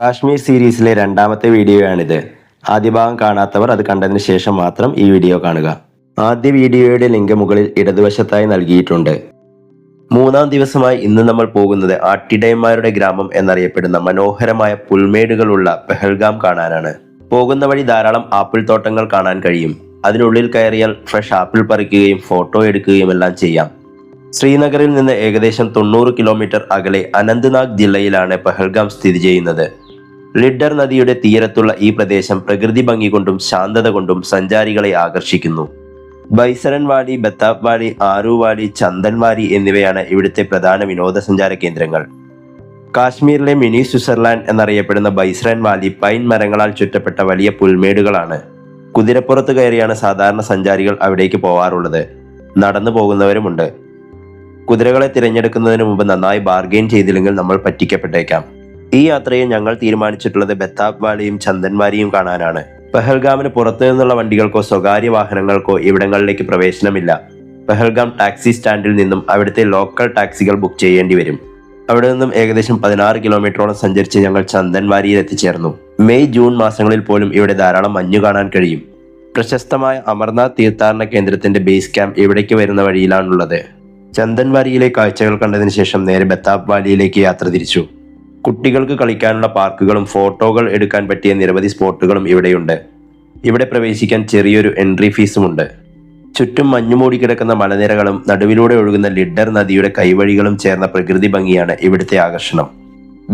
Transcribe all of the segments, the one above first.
കാശ്മീർ സീരീസിലെ രണ്ടാമത്തെ വീഡിയോയാണിത്. ആദ്യ ഭാഗം കാണാത്തവർ അത് കണ്ടതിന് ശേഷം മാത്രം ഈ വീഡിയോ കാണുക. ആദ്യ വീഡിയോയുടെ ലിങ്ക് മുകളിൽ ഇടതുവശത്തായി നൽകിയിട്ടുണ്ട്. മൂന്നാം ദിവസമായി ഇന്ന് നമ്മൾ പോകുന്നത് ആട്ടിടയന്മാരുടെ ഗ്രാമം എന്നറിയപ്പെടുന്ന മനോഹരമായ പുൽമേടുകളുള്ള പെഹൽഗാം കാണാനാണ്. പോകുന്ന വഴി ധാരാളം ആപ്പിൾ തോട്ടങ്ങൾ കാണാൻ കഴിയും. അതിനുള്ളിൽ കയറിയാൽ ഫ്രഷ് ആപ്പിൾ പറിക്കുകയും ഫോട്ടോ എടുക്കുകയും എല്ലാം ചെയ്യാം. ശ്രീനഗറിൽ നിന്ന് ഏകദേശം 90 കിലോമീറ്റർ അകലെ അനന്ത്നാഗ് ജില്ലയിലാണ് പെഹൽഗാം സ്ഥിതി ചെയ്യുന്നത്. ലിഡർ നദിയുടെ തീരത്തുള്ള ഈ പ്രദേശം പ്രകൃതി ഭംഗി കൊണ്ടും ശാന്തത കൊണ്ടും സഞ്ചാരികളെ ആകർഷിക്കുന്നു. ബൈസരൻ വാലി, ബത്താബ് വാലി, ആരു വാലി, ചന്ദൻ വാലി എന്നിവയാണ് ഇവിടുത്തെ പ്രധാന വിനോദസഞ്ചാര കേന്ദ്രങ്ങൾ. കാശ്മീരിലെ മിനി സ്വിറ്റ്സർലാൻഡ് എന്നറിയപ്പെടുന്ന ബൈസരൻ വാലി പൈൻ മരങ്ങളാൽ ചുറ്റപ്പെട്ട വലിയ പുൽമേടുകളാണ്. കുതിരപ്പുറത്ത് കയറിയാണ് സാധാരണ സഞ്ചാരികൾ അവിടേക്ക് പോവാറുള്ളത്. നടന്നു പോകുന്നവരുമുണ്ട്. കുതിരകളെ തിരഞ്ഞെടുക്കുന്നതിന് മുമ്പ് നന്നായി ബാർഗെയിൻ ചെയ്തില്ലെങ്കിൽ നമ്മൾ പറ്റിക്കപ്പെട്ടേക്കാം. ഈ യാത്രയിൽ ഞങ്ങൾ തീരുമാനിച്ചിട്ടുള്ളത് ബത്താബ് വാലിയും ചന്ദൻ വാലിയും കാണാനാണ്. പെഹൽഗാമിന് പുറത്തു നിന്നുള്ള വണ്ടികൾക്കോ സ്വകാര്യ വാഹനങ്ങൾക്കോ ഇവിടങ്ങളിലേക്ക് പ്രവേശനമില്ല. പെഹൽഗാം ടാക്സി സ്റ്റാൻഡിൽ നിന്നും അവിടുത്തെ ലോക്കൽ ടാക്സികൾ ബുക്ക് ചെയ്യേണ്ടി വരും. അവിടെ നിന്നും ഏകദേശം 16 കിലോമീറ്ററോളം സഞ്ചരിച്ച് ഞങ്ങൾ ചന്ദൻ വാലിയിൽ എത്തിച്ചേർന്നു. മെയ് ജൂൺ മാസങ്ങളിൽ പോലും ഇവിടെ ധാരാളം മഞ്ഞു കാണാൻ കഴിയും. പ്രശസ്തമായ അമർനാഥ് തീർത്ഥാടന കേന്ദ്രത്തിന്റെ ബേസ് ക്യാമ്പ് ഇവിടേക്ക് വരുന്ന വഴിയിലാണുള്ളത്. ചന്ദൻ വാലിയിലെ കാഴ്ചകൾ കണ്ടതിന് ശേഷം നേരെ ബത്താബ് വാലിയിലേക്ക് യാത്ര തിരിച്ചു. കുട്ടികൾക്ക് കളിക്കാനുള്ള പാർക്കുകളും ഫോട്ടോകൾ എടുക്കാൻ പറ്റിയ നിരവധി സ്പോട്ടുകളും ഇവിടെയുണ്ട്. ഇവിടെ പ്രവേശിക്കാൻ ചെറിയൊരു എൻട്രി ഫീസുമുണ്ട്. ചുറ്റും മഞ്ഞുമൂടി കിടക്കുന്ന മലനിരകളും നടുവിലൂടെ ഒഴുകുന്ന ലിഡർ നദിയുടെ കൈവഴികളും ചേർന്ന പ്രകൃതി ഭംഗിയാണ് ഇവിടുത്തെ ആകർഷണം.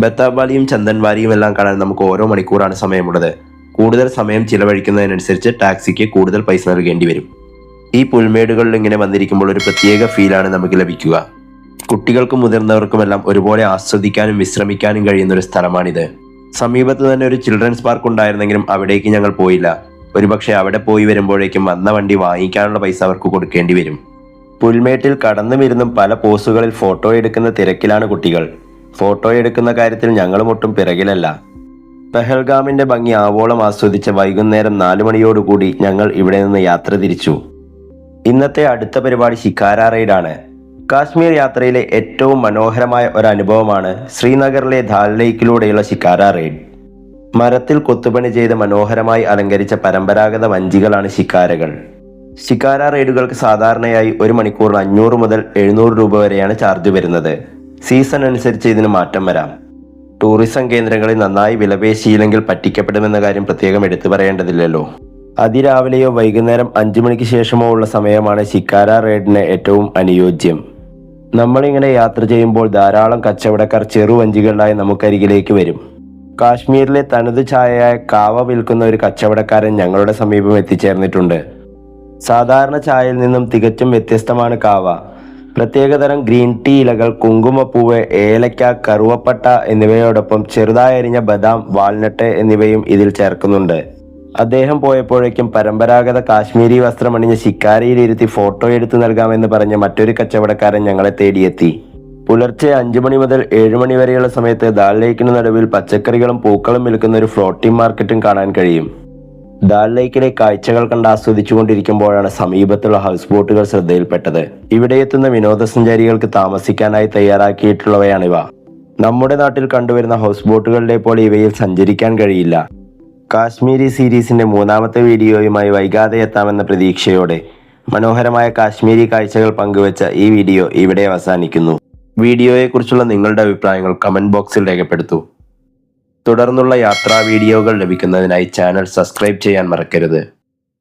ബത്താബ് വാലിയും ചന്ദൻ വാലിയും എല്ലാം കാണാൻ നമുക്ക് ഓരോ മണിക്കൂറാണ് സമയമുള്ളത്. കൂടുതൽ സമയം ചിലവഴിക്കുന്നതിനനുസരിച്ച് ടാക്സിക്ക് കൂടുതൽ പൈസ നൽകേണ്ടി വരും. ഈ പുൽമേടുകളിൽ ഇങ്ങനെ വന്നിരിക്കുമ്പോൾ ഒരു പ്രത്യേക ഫീലാണ് നമുക്ക് ലഭിക്കുക. കുട്ടികൾക്കും മുതിർന്നവർക്കുമെല്ലാം ഒരുപോലെ ആസ്വദിക്കാനും വിശ്രമിക്കാനും കഴിയുന്ന ഒരു സ്ഥലമാണിത്. സമീപത്ത് തന്നെ ഒരു ചിൽഡ്രൻസ് പാർക്ക് ഉണ്ടായിരുന്നെങ്കിലും അവിടേക്ക് ഞങ്ങൾ പോയില്ല. ഒരുപക്ഷെ അവിടെ പോയി വരുമ്പോഴേക്കും വന്ന വണ്ടി വാങ്ങിക്കാനുള്ള പൈസ അവർക്ക് കൊടുക്കേണ്ടി വരും. പുൽമേട്ടിൽ കടന്നുമിരുന്നും പല പോസുകളിൽ ഫോട്ടോ എടുക്കുന്ന തിരക്കിലാണ് കുട്ടികൾ. ഫോട്ടോ എടുക്കുന്ന കാര്യത്തിൽ ഞങ്ങളും ഒട്ടും പിറകിലല്ല. പെഹൽഗാമിന്റെ ഭംഗി ആവോളം ആസ്വദിച്ച വൈകുന്നേരം 4 മണിയോടുകൂടി ഞങ്ങൾ ഇവിടെ നിന്ന് യാത്ര തിരിച്ചു. ഇന്നത്തെ അടുത്ത പരിപാടി ഷിക്കാര റൈഡാണ്. കാശ്മീർ യാത്രയിലെ ഏറ്റവും മനോഹരമായ ഒരു അനുഭവമാണ് ശ്രീനഗറിലെ ദാൽ ലേക്കിലൂടെയുള്ള ഷിക്കാര റൈഡ്. മരത്തിൽ കൊത്തുപണി ചെയ്ത് മനോഹരമായി അലങ്കരിച്ച പരമ്പരാഗത വഞ്ചികളാണ് ഷിക്കാരകൾ. ഷിക്കാര റൈഡുകൾക്ക് സാധാരണയായി 1 മണിക്കൂറിന് 500 മുതൽ 700 രൂപ വരെയാണ് ചാർജ് വരുന്നത്. സീസൺ അനുസരിച്ച് ഇതിന് മാറ്റം വരാം. ടൂറിസം കേന്ദ്രങ്ങളിൽ നന്നായി വിലപേശിയില്ലെങ്കിൽ പറ്റിക്കപ്പെടുമെന്ന കാര്യം പ്രത്യേകം എടുത്തു പറയേണ്ടതില്ലല്ലോ. അതിരാവിലെയോ വൈകുന്നേരം 5 മണിക്ക് ശേഷമോ ഉള്ള സമയമാണ് ഷിക്കാര റൈഡിന് ഏറ്റവും അനുയോജ്യം. നമ്മളിങ്ങനെ യാത്ര ചെയ്യുമ്പോൾ ധാരാളം കച്ചവടക്കാർ ചെറുവഞ്ചികളിലായി നമുക്കരികിലേക്ക് വരും. കാശ്മീരിലെ തനത് ചായയായ കാവ വിൽക്കുന്ന ഒരു കച്ചവടക്കാരൻ ഞങ്ങളുടെ സമീപം എത്തിച്ചേർന്നിട്ടുണ്ട്. സാധാരണ ചായയിൽ നിന്നും തികച്ചും വ്യത്യസ്തമാണ് കാവ. പ്രത്യേകതരം ഗ്രീൻ ടീ ഇലകൾ, കുങ്കുമപ്പൂവ്, ഏലക്ക, കറുവപ്പട്ട എന്നിവയോടൊപ്പം ചെറുതായി അരിഞ്ഞ ബദാം, വാൾനട്ട് എന്നിവയും ഇതിൽ ചേർക്കുന്നുണ്ട്. അദ്ദേഹം പോയപ്പോഴേക്കും പരമ്പരാഗത കാശ്മീരി വസ്ത്രമണിഞ്ഞ് ശിക്കാരയിലിരുത്തി ഫോട്ടോ എടുത്തു നൽകാമെന്ന് പറഞ്ഞ മറ്റൊരു കച്ചവടക്കാരൻ ഞങ്ങളെ തേടിയെത്തി. പുലർച്ചെ 5 മണി മുതൽ 7 മണി വരെയുള്ള സമയത്ത് ദാൽ ലേക്കിന് നടുവിൽ പച്ചക്കറികളും പൂക്കളും വിൽക്കുന്ന ഒരു ഫ്ലോട്ടിംഗ് മാർക്കറ്റും കാണാൻ കഴിയും. ദാൽ ലേക്കിലെ കാഴ്ചകൾ കണ്ട് ആസ്വദിച്ചുകൊണ്ടിരിക്കുമ്പോഴാണ് സമീപത്തുള്ള ഹൗസ് ബോട്ടുകൾ ശ്രദ്ധയിൽപ്പെട്ടത്. ഇവിടെ എത്തുന്ന വിനോദസഞ്ചാരികൾക്ക് താമസിക്കാനായി തയ്യാറാക്കിയിട്ടുള്ളവയാണിവ. നമ്മുടെ നാട്ടിൽ കണ്ടുവരുന്ന ഹൗസ് ബോട്ടുകളുടെ പോലെ ഇവയിൽ സഞ്ചരിക്കാൻ കഴിയില്ല. കാശ്മീരി സീരീസിന്റെ 3ാമത്തെ വീഡിയോയുമായി വൈകാതെ എത്താമെന്ന പ്രതീക്ഷയോടെ മനോഹരമായ കാശ്മീരി കാഴ്ചകൾ പങ്കുവച്ച ഈ വീഡിയോ ഇവിടെ അവസാനിക്കുന്നു. വീഡിയോയെക്കുറിച്ചുള്ള നിങ്ങളുടെ അഭിപ്രായങ്ങൾ കമന്റ് ബോക്സിൽ രേഖപ്പെടുത്തൂ. തുടർന്നുള്ള യാത്രാ വീഡിയോകൾ ലഭിക്കുന്നതിനായി ചാനൽ സബ്സ്ക്രൈബ് ചെയ്യാൻ മറക്കരുത്.